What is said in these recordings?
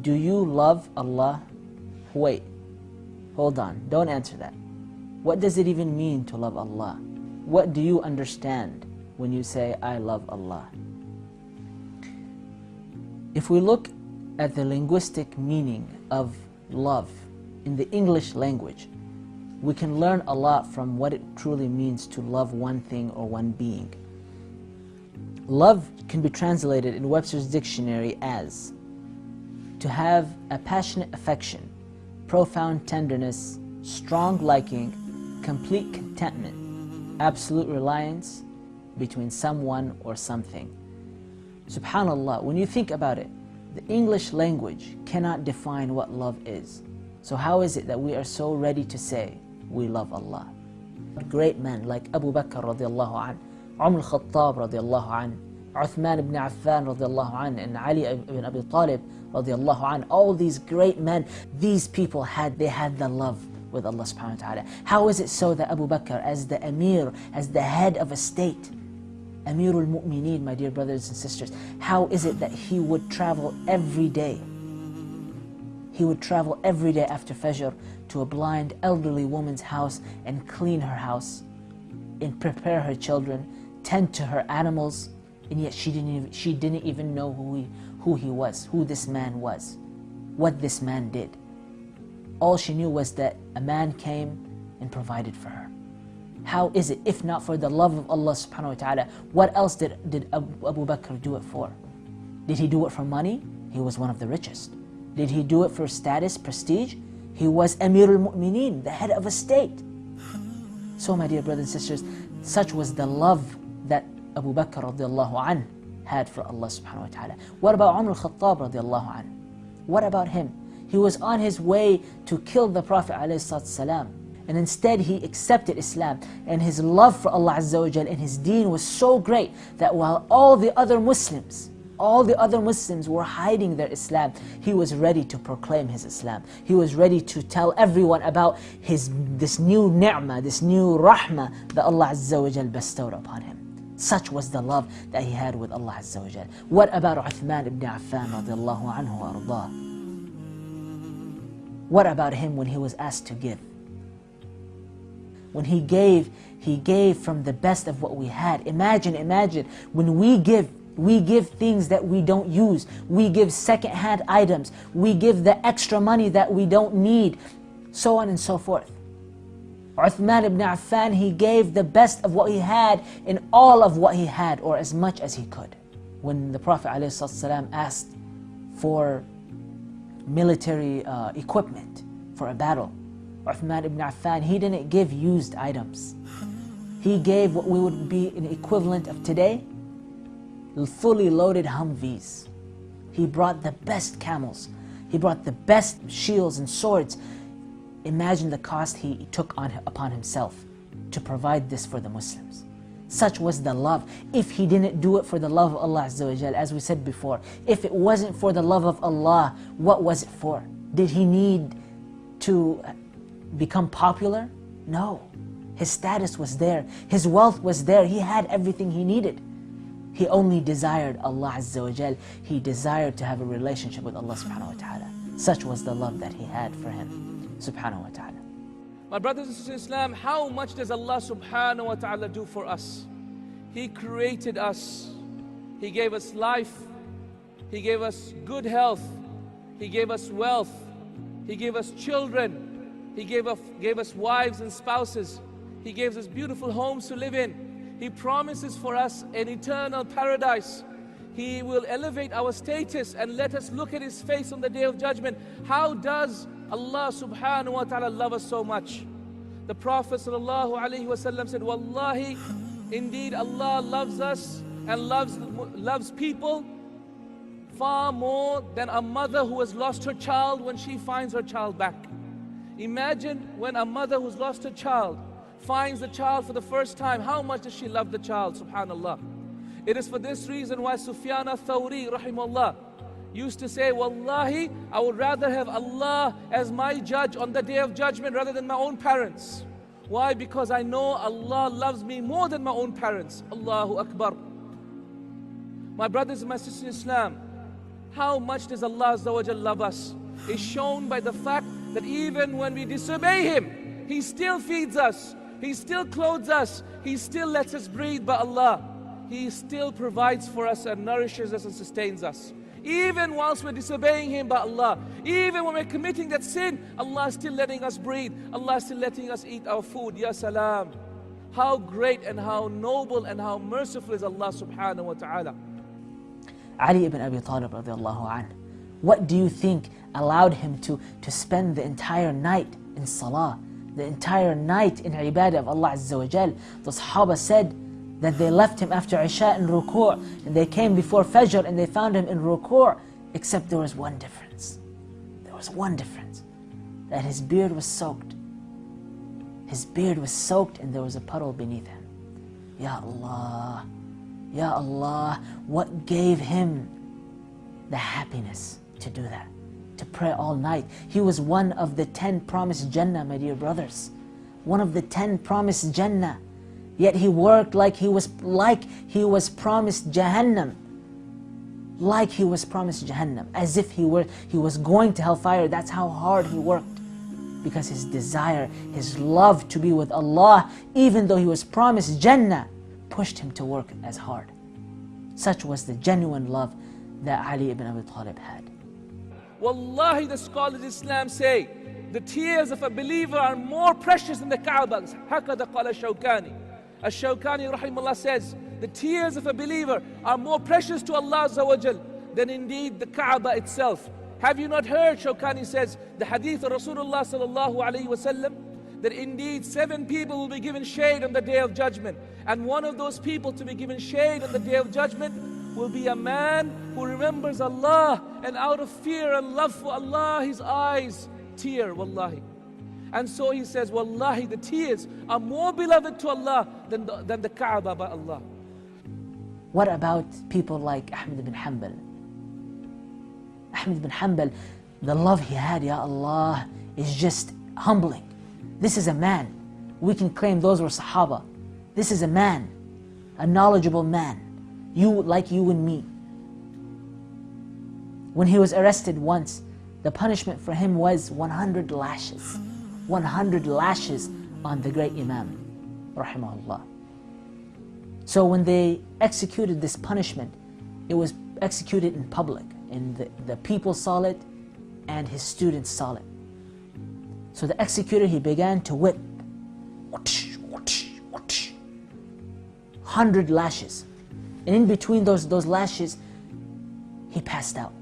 Do you love Allah? Wait, hold on, don't answer that. What does it even mean to love Allah? What do you understand when you say, I love Allah? If we look at the linguistic meaning of love in the English language, we can learn a lot from what it truly means to love one thing or one being. Love can be translated in Webster's dictionary as to have a passionate affection, profound tenderness, strong liking, complete contentment, absolute reliance between someone or something. SubhanAllah, when you think about it, the English language cannot define what love is. So how is it that we are so ready to say we love Allah? Great men like Abu Bakr radiallahu anh, Umar al-Khattab radiallahu anh, Uthman ibn Affan radiallahu anh, and Ali ibn Abi Talib radiallahu anh, all these great men, these people had the love with Allah subhanahu wa ta'ala. How is it so that Abu Bakr, as the Amir, as the head of a state, Amirul Mu'mineen, my dear brothers and sisters, how is it that he would travel every day? He would travel every day after Fajr to a blind elderly woman's house and clean her house and prepare her children, tend to her animals, and yet she didn't even know who he was, who this man was, what this man did. All she knew was that a man came and provided for her. How is it, if not for the love of Allah subhanahu wa ta'ala, what else did Abu Bakr do it for? Did he do it for money? He was one of the richest. Did he do it for status, prestige? He was Amirul Mu'mineen, the head of a state. So my dear brothers and sisters, such was the love that Abu Bakr radiallahu anh had for Allah subhanahu wa ta'ala. What about Umar al-Khattab radiallahu anh? What about him? He was on his way to kill the Prophet ﷺ, and instead he accepted Islam, and his love for Allah Azza wa Jal and his deen was so great that while all the other Muslims were hiding their Islam, he was ready to proclaim his Islam. He was ready to tell everyone about this new ni'mah, this new rahmah that Allah Azza wa Jal bestowed upon him. Such was the love that he had with Allah Azza wa Jal. What about Uthman ibn Affan radiallahu anhu wa ardah? What about him when he was asked to give? When he gave from the best of what we had. Imagine, when we give things that we don't use. We give second-hand items. We give the extra money that we don't need, so on and so forth. Uthman ibn Affan, he gave the best of what he had in all of what he had, or as much as he could. When the Prophet ﷺ asked for military equipment for a battle, Uthman ibn Affan, he didn't give used items. He gave what we would be an equivalent of today, fully loaded Humvees. He brought the best camels. He brought the best shields and swords. Imagine the cost he took upon himself to provide this for the Muslims. Such was the love. If he didn't do it for the love of Allah Azza wa Jal, as we said before, if it wasn't for the love of Allah, what was it for? Did he need to become popular? No. His status was there. His wealth was there. He had everything he needed. He only desired Allah Azza wa Jal. He desired to have a relationship with Allah subhanahu wa ta'ala. Such was the love that he had for him subhanahu wa ta'ala. My brothers and sisters in Islam, how much does Allah subhanahu wa ta'ala do for us? He created us. He gave us life. He gave us good health. He gave us wealth. He gave us children. He gave us wives and spouses. He gave us beautiful homes to live in. He promises for us an eternal paradise. He will elevate our status and let us look at His face on the Day of Judgment. How does Allah subhanahu wa ta'ala love us so much? The Prophet sallallahu alaihi wasallam said, Wallahi, indeed Allah loves us and loves people far more than a mother who has lost her child when she finds her child back. Imagine when a mother who's lost her child finds the child for the first time, how much does she love the child, subhanallah. It is for this reason why Sufyan al-Thawri rahimahullah used to say, Wallahi, I would rather have Allah as my judge on the Day of Judgment rather than my own parents. Why? Because I know Allah loves me more than my own parents. Allahu Akbar. My brothers and my sisters in Islam, How much does Allah Azza wa Jal love us is shown by the fact that even when we disobey Him, He still feeds us, He still clothes us, He still lets us breathe by Allah. He still provides for us and nourishes us and sustains us. Even whilst we're disobeying Him by Allah, even when we're committing that sin, Allah is still letting us breathe, Allah is still letting us eat our food. Ya salam. How great and how noble and how merciful is Allah subhanahu wa ta'ala. Ali ibn Abi Talib radiallahu anh, what do you think allowed him to spend the entire night in salah, the entire night in ibadah of Allah Azza wa Jal? The Sahaba said that they left him after Isha in ruku', and they came before Fajr and they found him in ruku', except there was one difference. There was one difference, that his beard was soaked. His beard was soaked and there was a puddle beneath him. Ya Allah, Ya Allah, what gave him the happiness to do that, to pray all night? He was one of the 10 promised Jannah, my dear brothers. One of the 10 promised Jannah. Yet he worked like he was promised Jahannam. Like he was promised Jahannam, as if he was going to hellfire. That's how hard he worked. Because his desire, his love to be with Allah, even though he was promised Jannah, pushed him to work as hard. Such was the genuine love that Ali ibn Abi Talib had. Wallahi, the scholars of Islam say, the tears of a believer are more precious than the Kaaba. Hakada qala Shawkani. Ash-Shawkani rahimahullah says, the tears of a believer are more precious to Allah Azza wa Jal than indeed the Kaaba itself. Have you not heard, Shawkani says, the hadith of Rasulullah sallallahu alayhi wa sallam, that indeed 7 people will be given shade on the Day of Judgment. And one of those people to be given shade on the Day of Judgment will be a man who remembers Allah, and out of fear and love for Allah, his eyes tear, wallahi. And so he says, wallahi, the tears are more beloved to Allah than the Kaaba by Allah. What about people like Ahmad ibn Hanbal? Ahmad ibn Hanbal, the love he had, Ya Allah, is just humbling. This is a man. We can claim those were Sahaba. This is a man, a knowledgeable man, like you and me. When he was arrested once, the punishment for him was 100 lashes. 100 lashes on the great Imam, rahimahullah. So when they executed this punishment, it was executed in public, and the people saw it and his students saw it. So the executor, he began to whip. 100 lashes. And in between those lashes, he passed out.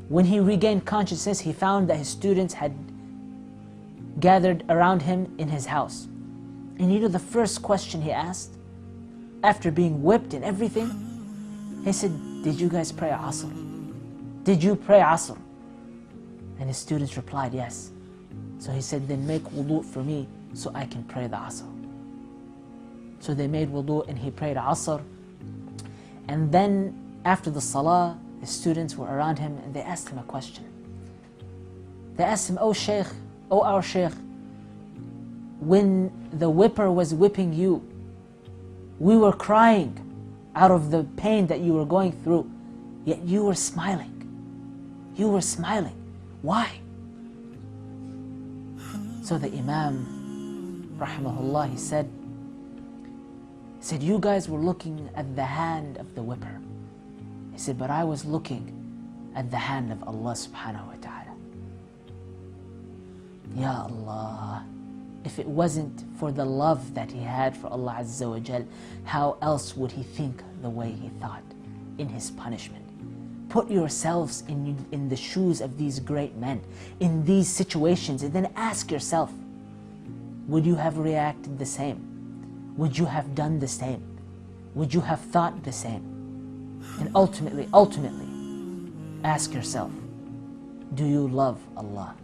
When he regained consciousness, he found that his students had gathered around him in his house. And you know the first question he asked, after being whipped and everything, he said, did you guys pray Asr? Did you pray Asr? And his students replied, yes. So he said, then make wudu for me so I can pray the Asr. So they made wudu and he prayed Asr. And then after the Salah, his students were around him and they asked him a question. They asked him, oh Shaykh, oh our Shaykh, when the whipper was whipping you, we were crying out of the pain that you were going through, yet you were smiling. You were smiling. Why? So the Imam, rahimahullah, he said, you guys were looking at the hand of the whipper. He said, but I was looking at the hand of Allah subhanahu wa ta'ala. Ya Allah, if it wasn't for the love that he had for Allah Azza wa Jal, how else would he think the way he thought in his punishment? Put yourselves in the shoes of these great men, in these situations, and then ask yourself, would you have reacted the same? Would you have done the same? Would you have thought the same? And ultimately, ask yourself, do you love Allah?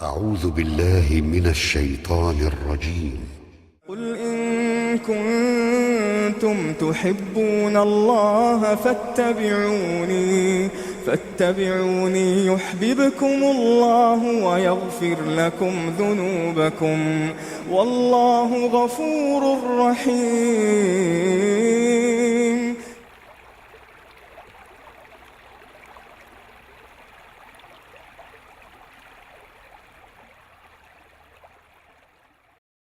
أعوذ بالله من الشيطان الرجيم. قل إن كنتم تحبون الله فاتبعوني فاتبعوني يحببكم الله ويغفر لكم ذنوبكم والله غفور رحيم.